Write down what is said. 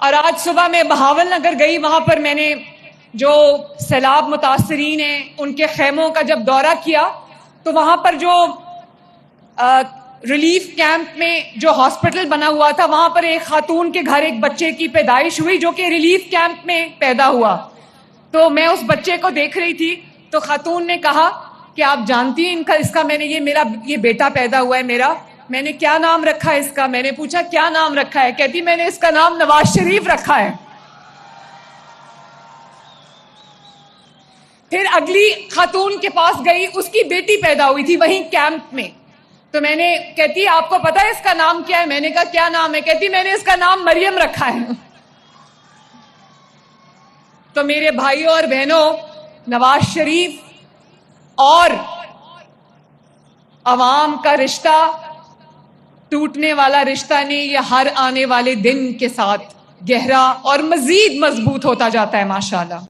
اور آج صبح میں بہاول نگر گئی، وہاں پر میں نے جو سیلاب متاثرین ہیں ان کے خیموں کا جب دورہ کیا تو وہاں پر جو ریلیف کیمپ میں جو ہاسپٹل بنا ہوا تھا وہاں پر ایک خاتون کے گھر ایک بچے کی پیدائش ہوئی جو کہ ریلیف کیمپ میں پیدا ہوا. تو میں اس بچے کو دیکھ رہی تھی تو خاتون نے کہا کہ آپ جانتی ہیں اس کا میں نے یہ بیٹا پیدا ہوا ہے میرا، میں نے کیا نام رکھا ہے اس کا؟ میں نے پوچھا کیا نام رکھا ہے؟ کہتی میں نے اس کا نام نواز شریف رکھا ہے. پھر اگلی خاتون کے پاس گئی، اس کی بیٹی پیدا ہوئی تھی وہیں کیمپ میں، تو میں نے کہتی آپ کو پتا ہے اس کا نام کیا ہے؟ میں نے کہا کیا نام ہے؟ کہتی میں نے اس کا نام مریم رکھا ہے. تو میرے بھائیوں اور بہنوں، نواز شریف اور عوام کا رشتہ ٹوٹنے والا رشتہ نہیں، یہ ہر آنے والے دن کے ساتھ گہرا اور مزید مضبوط ہوتا جاتا ہے ماشاءاللہ.